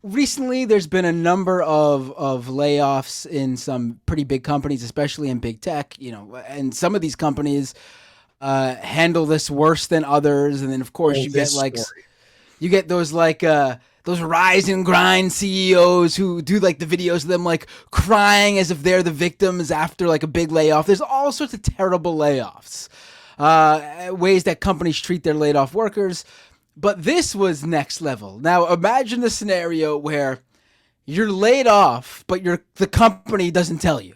recently there's been a number of layoffs in some pretty big companies, especially in big tech. And some of these companies handle this worse than others. And then of course Oh, you get this like story. you get those rise and grind CEOs who do like the videos of them like crying as if they're the victims after like a big layoff. There's all sorts of terrible layoffs, ways that companies treat their laid off workers. But this was next level. Now imagine the scenario where you're laid off, but the company doesn't tell you.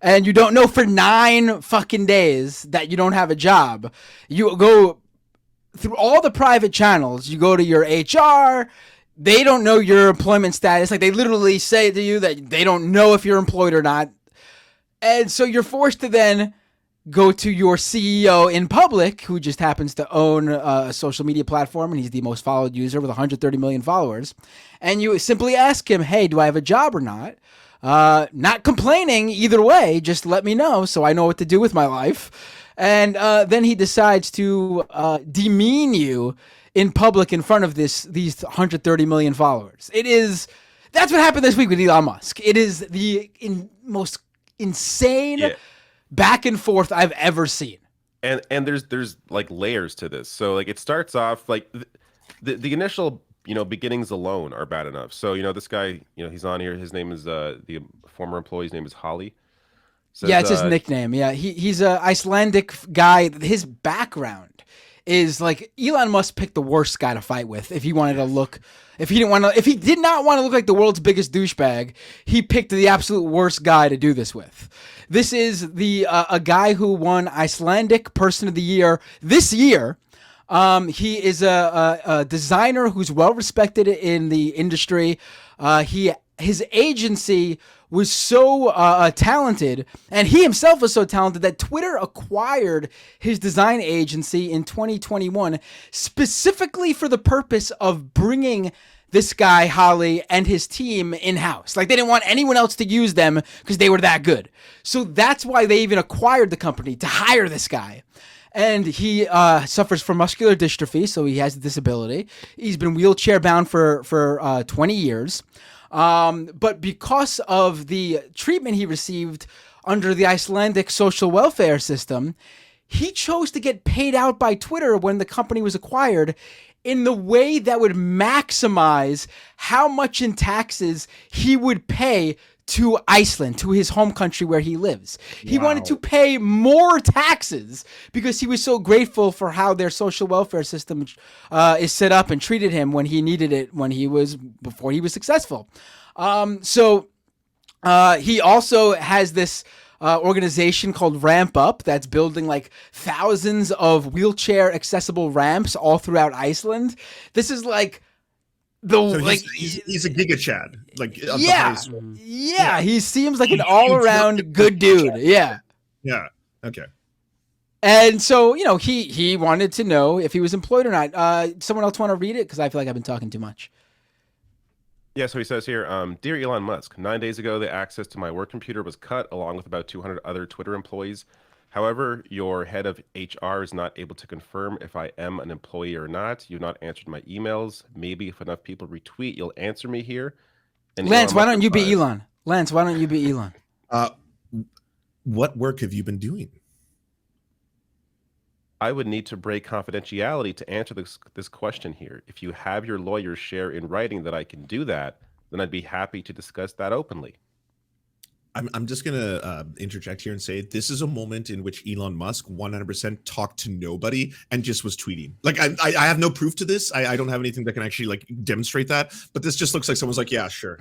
And you don't know for 9 fucking days that you don't have a job. You go through all the private channels. You go to your HR. They don't know your employment status. Like they literally say to you that they don't know if you're employed or not. And so you're forced to then go to your CEO in public, who just happens to own a social media platform, and he's the most followed user with 130 million followers. And you simply ask him, hey, do I have a job or not? Not complaining either way, just let me know so I know what to do with my life. And then he decides to demean you in public in front of these 130 million followers. That's what happened this week with Elon Musk. It is the most insane Yeah. back and forth I've ever seen. And there's like layers to this. So like it starts off like the initial beginnings alone are bad enough. So this guy, he's on here. His name is the former employee's name is Holly. Says, Yeah, it's his nickname. Yeah, he's a Icelandic guy. His background is like Elon Musk picked the worst guy to fight with if he wanted to look. If he did not want to look like the world's biggest douchebag, he picked the absolute worst guy to do this with. This is the a guy who won Icelandic Person of the Year this year. He is a designer who's well respected in the industry. His agency was so talented, and he himself was so talented that Twitter acquired his design agency in 2021 specifically for the purpose of bringing this guy Holly and his team in-house. Like they didn't want anyone else to use them because they were that good. So that's why they even acquired the company to hire this guy. And he suffers from muscular dystrophy, so he has a disability. He's been wheelchair bound for 20 years. But because of the treatment he received under the Icelandic social welfare system, he chose to get paid out by Twitter when the company was acquired in the way that would maximize how much in taxes he would pay to Iceland, to his home country where he lives. He wanted to pay more taxes because he was so grateful for how their social welfare system is set up and treated him when he needed it before he was successful. So he also has this organization called Ramp Up that's building like thousands of wheelchair accessible ramps all throughout Iceland. This is like he's a giga chad, like yeah, he seems like an all-around good dude. Yeah. Okay. And so he wanted to know if he was employed or not. Someone else want to read it because I feel like I've been talking too much. Yeah, so he says here, Dear Elon Musk, 9 days ago, the access to my work computer was cut along with about 200 other Twitter employees. However, your head of HR is not able to confirm if I am an employee or not. You've not answered my emails. Maybe if enough people retweet, you'll answer me here. And Lance, why don't you be Elon? Lance, why don't you be Elon? What work have you been doing? I would need to break confidentiality to answer this question here. If you have your lawyers share in writing that I can do that, then I'd be happy to discuss that openly. I'm just going to interject here and say this is a moment in which Elon Musk 100% talked to nobody and just was tweeting. Like, I have no proof to this. I don't have anything that can actually like demonstrate that. But this just looks like someone's like, yeah, sure.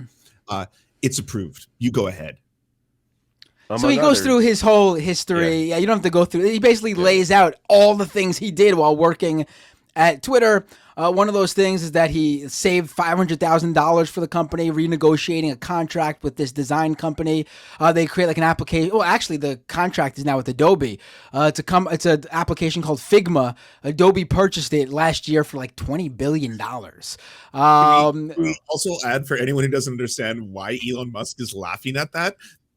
It's approved. You go ahead. So he goes through his whole history. Yeah, you don't have to go through it. He basically lays out all the things he did while working at Twitter. One of those things is that he saved $500,000 for the company, renegotiating a contract with this design company. They create like an application. Well, actually, the contract is now with Adobe. It's an application called Figma. Adobe purchased it last year for like $20 billion. We also add for anyone who doesn't understand why Elon Musk is laughing at that.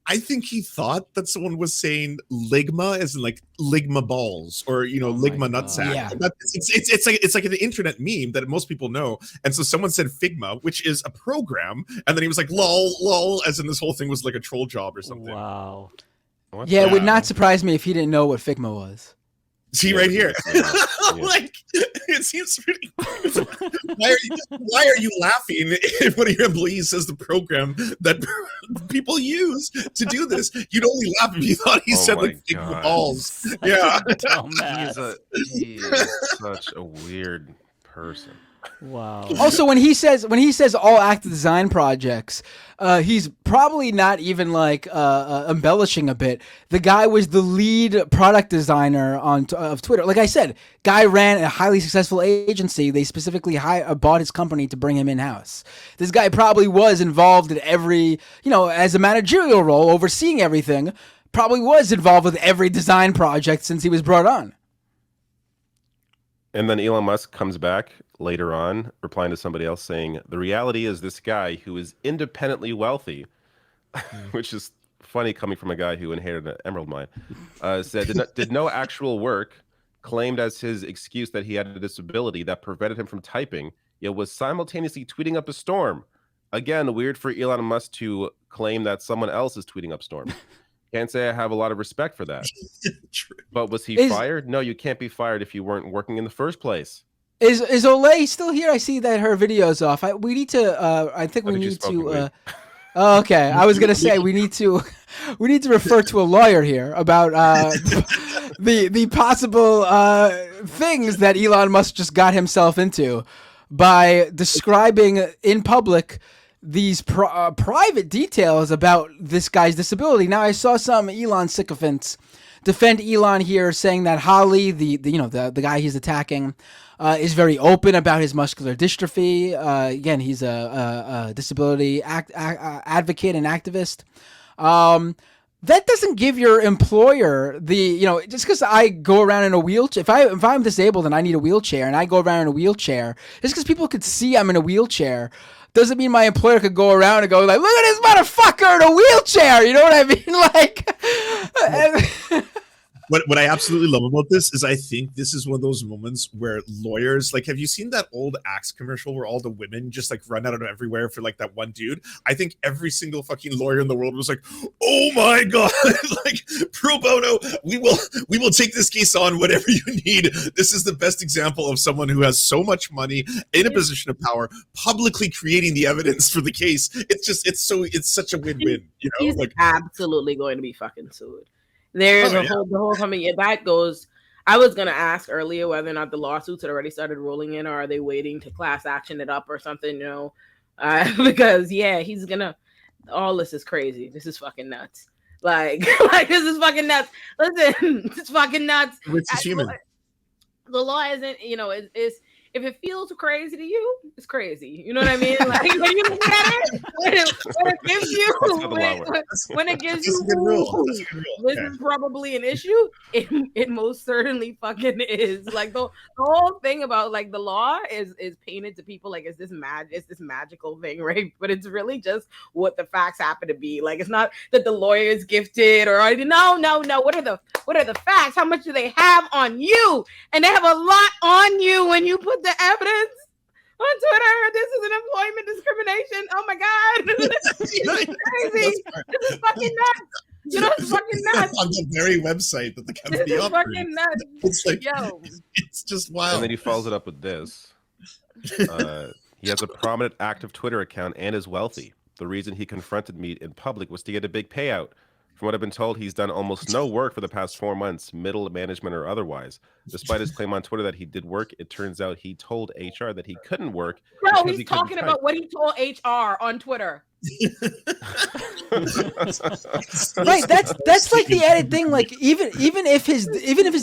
I think he thought that someone was saying ligma as in like ligma balls or ligma nutsack. Yeah. It's like an internet meme that most people know. And so someone said Figma, which is a program, and then he was like lol, as in this whole thing was like a troll job or something. Wow. Yeah, it would not surprise me if he didn't know what Figma was. See right here. Like it seems pretty. Why are you laughing if one of your employees says the program that people use to do this? You'd only laugh if you thought he said like Figma balls. Yeah. He is such a weird person. Wow. Also, when he says all active design projects, he's probably not even like embellishing a bit. The guy was the lead product designer of Twitter. Like I said, guy ran a highly successful agency. They specifically bought his company to bring him in house. This guy probably was involved in every, as a managerial role, overseeing everything. Probably was involved with every design project since he was brought on. And then Elon Musk comes back later on, replying to somebody else saying, the reality is this guy who is independently wealthy, which is funny coming from a guy who inherited an emerald mine, said did no actual work, claimed as his excuse that he had a disability that prevented him from typing, yet was simultaneously tweeting up a storm. Again, weird for Elon Musk to claim that someone else is tweeting up storm. Can't say I have a lot of respect for that. But was he fired? No, you can't be fired if you weren't working in the first place. Is Olay still here? I see that her video's off. We need to. I think we need to. Okay, I was gonna say we need to refer to a lawyer here about the possible things that Elon Musk just got himself into by describing in public these private details about this guy's disability. Now, I saw some Elon sycophants defend Elon here, saying that Holly, the guy he's attacking, is very open about his muscular dystrophy. Again, he's a disability advocate and activist. That doesn't give your employer just because I go around in a wheelchair. If I'm disabled and I need a wheelchair and I go around in a wheelchair, just because people could see I'm in a wheelchair doesn't mean my employer could go around and go like, look at this motherfucker in a wheelchair. You know what I mean? Like, What I absolutely love about this is I think this is one of those moments where lawyers, like, have you seen that old Axe commercial where all the women just like run out of everywhere for like that one dude? I think every single fucking lawyer in the world was like, oh my God, like pro bono, we will take this case on, whatever you need. This is the best example of someone who has so much money in a position of power, publicly creating the evidence for the case. It's such a win-win, He's like absolutely going to be fucking sued. There's the whole coming. That goes. I was gonna ask earlier whether or not the lawsuits had already started rolling in, or are they waiting to class action it up or something? Because he's gonna. All this is crazy. This is fucking nuts. Like this is fucking nuts. Listen, it's fucking nuts. Which is human. The law isn't. Is if it feels crazy to you, it's crazy. You know what I mean? Like when you look at it, when it gives you, this is probably an issue. It most certainly fucking is. Like the whole thing about like the law is painted to people like it's this magical thing, right? But it's really just what the facts happen to be. Like it's not that the lawyer is gifted or no. What are the facts? How much do they have on you? And they have a lot on you when you put the evidence on Twitter. This is an employment discrimination. Oh my God. This is crazy. This is fucking nuts. It's fucking nuts. On the very website that the company operates. Fucking nuts. It's like, it's just wild. And then he follows it up with this. He has a prominent active Twitter account and is wealthy. The reason he confronted me in public was to get a big payout. From what I've been told, he's done almost no work for the past 4 months, middle management or otherwise. Despite his claim on Twitter that he did work, it turns out he told HR that he couldn't work. Bro, he's talking about what he told HR on Twitter. Right, that's like the added thing. Like even if his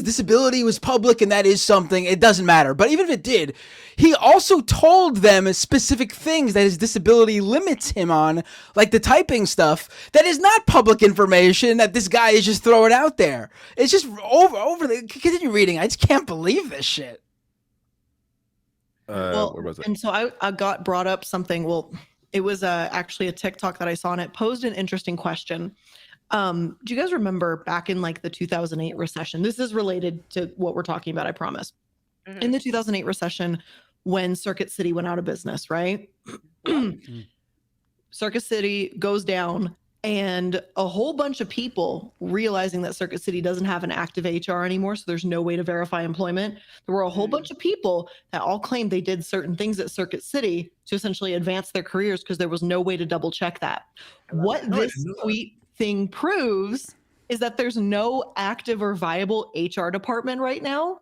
disability was public and that is something, it doesn't matter. But even if it did, he also told them specific things that his disability limits him on, like the typing stuff that is not public information that this guy is just throwing out there. It's just over. Continue reading. I just can't believe this shit. Where was it? And so I got brought up something. Well, it was actually a TikTok that I saw, and it posed an interesting question. Do you guys remember back in like the 2008 recession? This is related to what we're talking about, I promise. Mhm. In the 2008 recession, when Circuit City went out of business, right? Circuit City goes down, and a whole bunch of people realizing that Circuit City doesn't have an active HR anymore, so there's no way to verify employment. There were a whole bunch of people that all claimed they did certain things at Circuit City to essentially advance their careers because there was no way to double check that. What this tweet thing proves is that there's no active or viable HR department right now.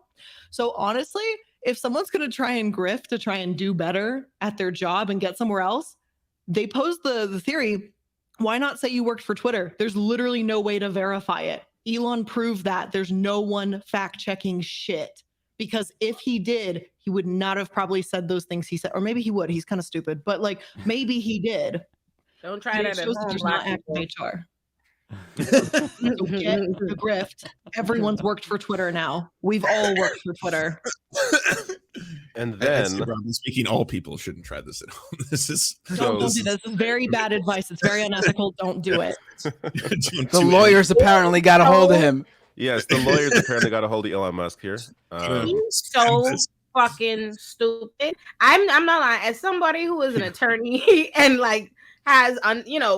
So honestly, if someone's going to try and grift to try and do better at their job and get somewhere else, they pose the theory, why not say you worked for Twitter? There's literally no way to verify it. Elon proved that. There's no one fact-checking shit. Because if he did, he would not have probably said those things he said. Or maybe he would. He's kind of stupid. But like, maybe he did. Don't try that at home, there's black not people. active HR. So get the grift. Everyone's worked for Twitter now. We've all worked for Twitter. And Then, then, broadly speaking, all people shouldn't try this at home. This is Don't do this. This is very bad advice. It's very unethical. Don't do it. The lawyers apparently got a hold of him. yes, the lawyers apparently got a hold of Elon Musk here. He's so fucking stupid. I'm not lying. As somebody who is an attorney and like has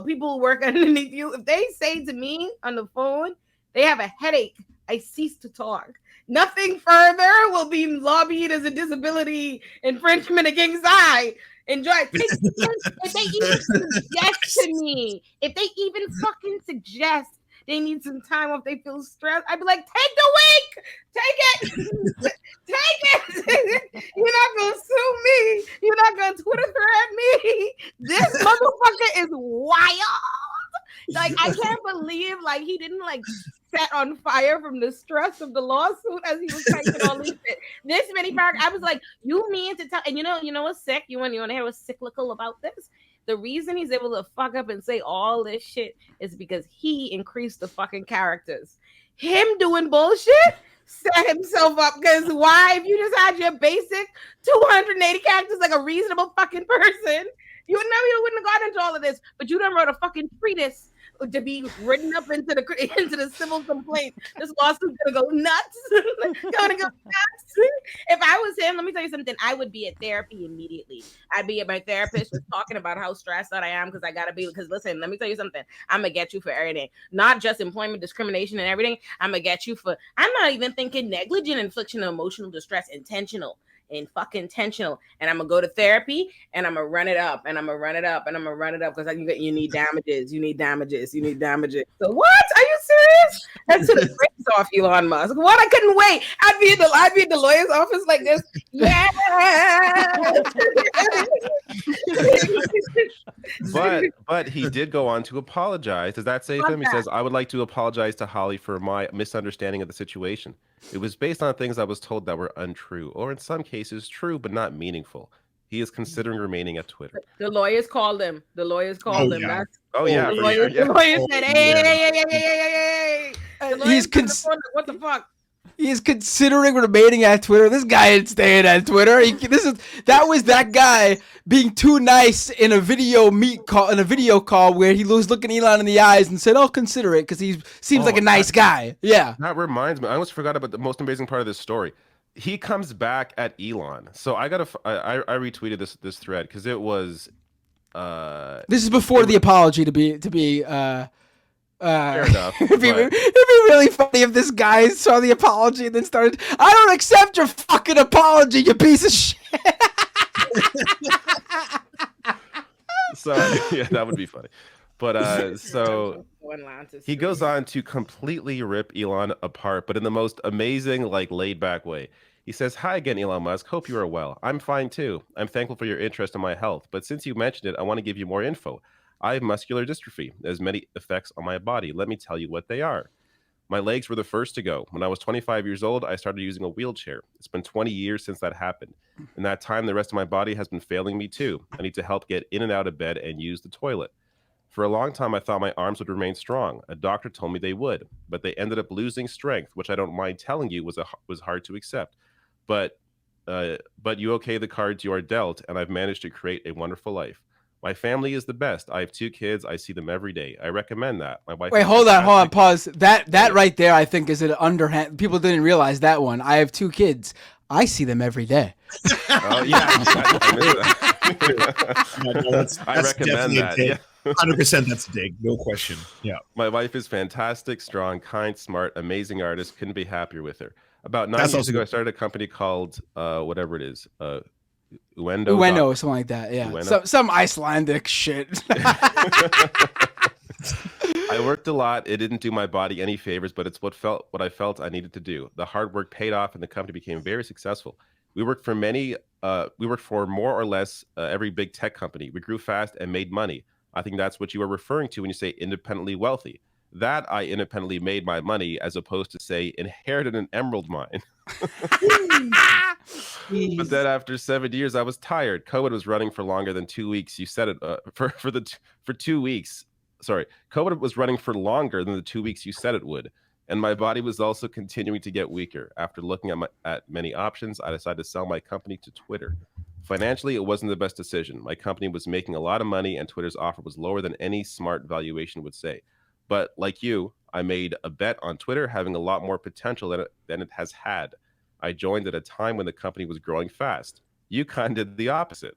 people who work underneath you, if they say to me on the phone they have a headache, I cease to talk. Nothing further will be lobbied as a disability infringement against I. Enjoy. If they even suggest to me, if they even fucking suggest they need some time off, they feel stressed, I'd be like, take the week, take it, take it. You're not gonna sue me. You're not gonna Twitter thread me. This motherfucker is wild. Like, I can't believe like he didn't like set on fire from the stress of the lawsuit as he was typing all this many paragraphs. I was like, you mean to tell? And you know what's sick? You want to hear what's cyclical about this? The reason he's able to fuck up and say all this shit is because he increased the fucking characters. Him doing bullshit set himself up. Because why? If you just had your basic 280 characters like a reasonable fucking person, you wouldn't have gotten into all of this. But you done wrote a fucking treatise to be written up into the civil complaint. This lawsuit's gonna go nuts. Gonna go nuts. If I was him, let me tell you something. I would be at therapy immediately. I'd be at my therapist just talking about how stressed out I am because I gotta be. Because listen, let me tell you something. I'm gonna get you for everything, not just employment discrimination and everything. I'm gonna get you for. I'm not even thinking negligent infliction of emotional distress, intentional. And fucking intentional, and I'm gonna go to therapy, and I'm gonna run it up, and I'm gonna run it up, and I'm gonna run it up because you need damages, you need damages. So what? Are you serious? That's to the brakes off Elon Musk. What? I couldn't wait. I'd be in the lawyer's office like this. Yeah. but he did go on to apologize. Does that save him? He says, "I would like to apologize to Holly for my misunderstanding of the situation. It was based on things I was told that were untrue, or in some cases true but not meaningful. He is considering remaining at Twitter." The lawyers called him. The lawyers called him. Yeah. The Yeah. lawyers said, hey. What the fuck? He's considering remaining at Twitter. This guy ain't staying at Twitter. That was that guy being too nice in a video call where he was looking Elon in the eyes and said, "I'll consider it," because he seems like a nice guy. Yeah. That reminds me. I almost forgot about the most amazing part of this story. He comes back at Elon. So I retweeted this thread because it was. This is before the apology to be. Fair enough. It'd be really funny if this guy saw the apology and then started, "I don't accept your fucking apology, you piece of shit." So yeah, that would be funny. But so he goes on to completely rip Elon apart, but in the most amazing, like, laid back way. He says, "Hi again, Elon Musk. Hope you are well. I'm fine too. I'm thankful for your interest in my health. But since you mentioned it, I want to give you more info. I have muscular dystrophy. It has many effects on my body. Let me tell you what they are. My legs were the first to go. When I was 25 years old, I started using a wheelchair. It's been 20 years since that happened. In that time, the rest of my body has been failing me too. I need to help get in and out of bed and use the toilet. For a long time, I thought my arms would remain strong. A doctor told me they would, but they ended up losing strength, which I don't mind telling you was hard to accept. But you okay the cards you are dealt, and I've managed to create a wonderful life. My family is the best. I have 2 kids. I see them every day. I recommend that. My wife. Wait, is hold on, fantastic. pause. That right there, I think, is an underhand. People didn't realize that one. I have 2 kids. I see them every day. Oh yeah, I recommend that. Yeah. 100%. That's a dig. No question. Yeah. My wife is fantastic, strong, kind, smart, amazing artist. Couldn't be happier with her. About 9 That's years also ago, I good. started a company called whatever it is, Uendo. Ueno or something like that. Yeah, Ueno. some Icelandic shit. I worked a lot. It didn't do my body any favors, but it's what I felt I needed to do. The hard work paid off, and the company became very successful. We worked for more or less every big tech company. We grew fast and made money. I think that's what you are referring to when you say independently wealthy. That I independently made my money, as opposed to say inherited an emerald mine. But then after 7 years, I was tired. COVID was running for longer than 2 weeks. You said it for 2 weeks. Sorry, COVID was running for longer than the 2 weeks you said it would. And my body was also continuing to get weaker. After looking at many options, I decided to sell my company to Twitter. Financially, it wasn't the best decision. My company was making a lot of money, and Twitter's offer was lower than any smart valuation would say. But like you, I made a bet on Twitter having a lot more potential than it has had. I joined at a time when the company was growing fast. You kind of did the opposite.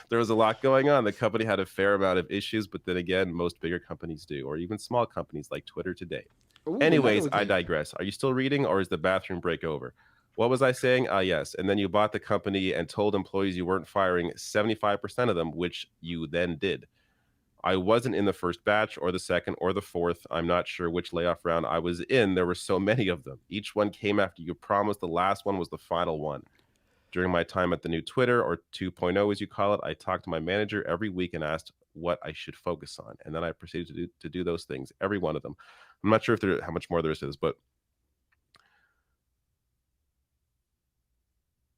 There was a lot going on. The company had a fair amount of issues, but then again, most bigger companies do, or even small companies like Twitter today. Ooh, Anyways, I digress. Are you still reading, or is the bathroom break over? What was I saying? Yes. And then you bought the company and told employees you weren't firing 75% of them, which you then did. I wasn't in the first batch or the second or the fourth. I'm not sure which layoff round I was in. There were so many of them. Each one came after you promised the last one was the final one. During my time at the new Twitter, or 2.0 as you call it, I talked to my manager every week and asked what I should focus on. And then I proceeded to do those things, every one of them. I'm not sure how much more there is to this, but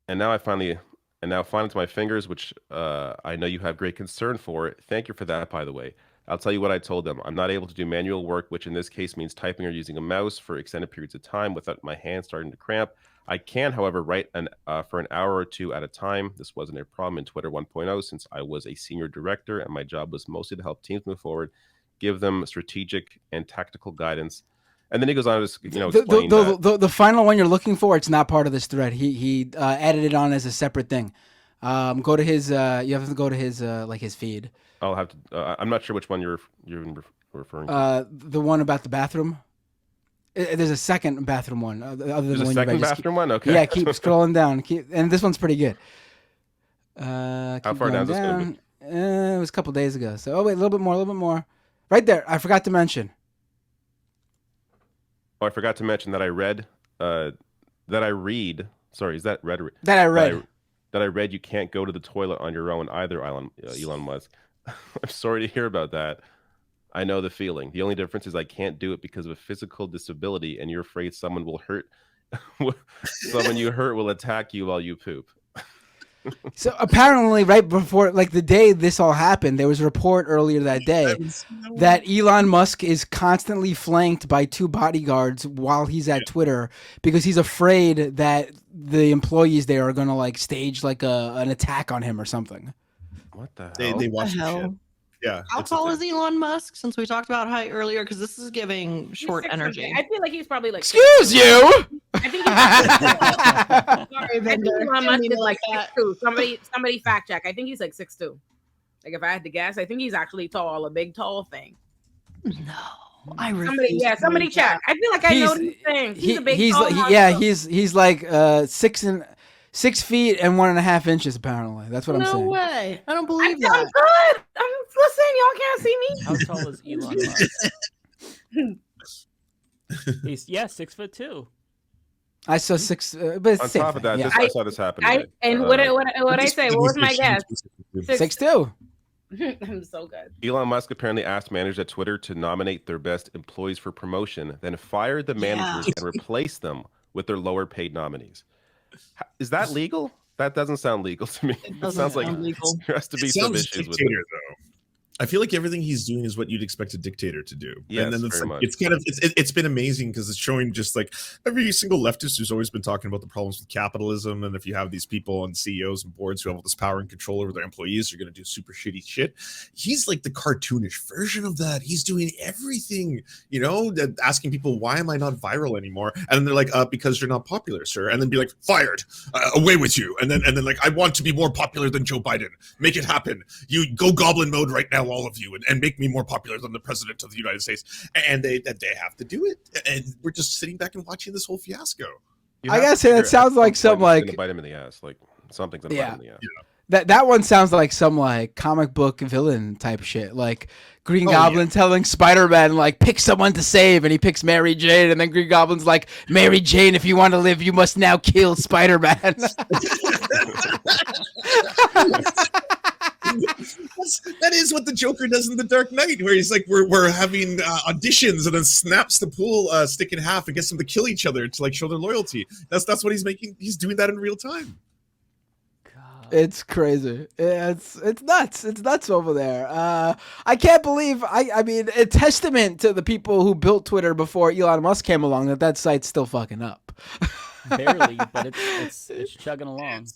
now finally to my fingers, which I know you have great concern for. Thank you for that, by the way. I'll tell you what I told them. I'm not able to do manual work, which in this case means typing or using a mouse for extended periods of time without my hands starting to cramp. I can, however, write for an hour or two at a time. This wasn't a problem in Twitter 1.0 since I was a senior director and my job was mostly to help teams move forward, give them strategic and tactical guidance. And then he goes on to explain the final one you're looking for. It's not part of this thread. He added it on as a separate thing. Go to his. You have to go to his his feed. I'll have to. I'm not sure which one you're referring to. The one about the bathroom. There's a second bathroom one. Other than There's the a one second bathroom one. Okay. Yeah, keep scrolling down. And this one's pretty good. How far down is this going? It was a couple days ago. So wait, a little bit more. Right there. I forgot to mention. Oh, I forgot to mention that I read. Sorry, is that read? That I read. That I read. You can't go to the toilet on your own either, Elon Musk. I'm sorry to hear about that. I know the feeling. The only difference is I can't do it because of a physical disability, and you're afraid someone will hurt. Someone you hurt will attack you while you poop. So apparently, right before, like the day this all happened, there was a report earlier that day that Elon Musk is constantly flanked by 2 bodyguards while he's at Twitter because he's afraid that the employees there are gonna like stage like an attack on him or something. What the hell? They watch the shit. Yeah. How tall is Elon Musk? Since we talked about height earlier, because this is giving short energy. I feel like he's probably like. Excuse you. I think Elon Musk is like 6'2". Somebody fact check. I think he's like 6'2". Like if I had to guess, I think he's actually tall, a big tall thing. No, I refuse. Somebody check. I feel like I know these things. He's a big tall. He's like 6 feet and 1.5 inches. Apparently, that's what I'm saying. No way. I don't believe I'm that. good. I'm listen. Y'all can't see me. How tall is Elon Musk? He's 6'2". I saw 6, but it's on safe. top of that, Yeah. I saw this happen. What I say? What was my guess? 6'2". I'm so good. Elon Musk apparently asked managers at Twitter to nominate their best employees for promotion, then fired the managers and replaced them with their lower paid nominees. Is that legal? That doesn't sound legal to me. It sounds like legal. there has to be some issues with it. Though. I feel like everything he's doing is what you'd expect a dictator to do. Yes, and then very much. it's kind of it's been amazing because it's showing just like every single leftist who's always been talking about the problems with capitalism, and if you have these people and CEOs and boards who have all this power and control over their employees, you're going to do super shitty shit. He's like the cartoonish version of that. He's doing everything, you know, asking people, why am I not viral anymore? And then they're like, because you're not popular, sir. And then be like, fired, away with you. And then like, I want to be more popular than Joe Biden. Make it happen. You go goblin mode right now, all of you, and make me more popular than the president of the United States. And they have to do it. And we're just sitting back and watching this whole fiasco. I gotta say, that sounds like some like bite him in the ass, like something's gonna bite him in the ass. Yeah. That one sounds like some like comic book villain type shit, like Green Goblin telling Spider-Man like pick someone to save, and he picks Mary Jane, and then Green Goblin's like, Mary Jane, if you want to live, you must now kill Spider-Man. That is what the Joker does in The Dark Knight, where he's like, we're having auditions, and then snaps the pool stick in half and gets them to kill each other to like show their loyalty. That's what he's making. He's doing that in real time. It's crazy. It's nuts. It's nuts over there. I can't believe. I mean, a testament to the people who built Twitter before Elon Musk came along that site's still fucking up. Barely, but it's chugging along.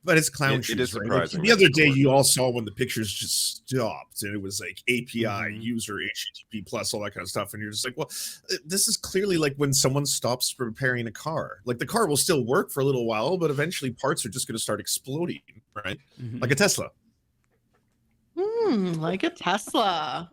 But it's clown It shoes. is Right? surprising. Like, the other day, you all saw when the pictures just stopped, and it was like API, user, HTTP plus, all that kind of stuff. And you're just like, well, this is clearly like when someone stops repairing a car. Like the car will still work for a little while, but eventually parts are just going to start exploding, right? Like a Tesla. Like a Tesla.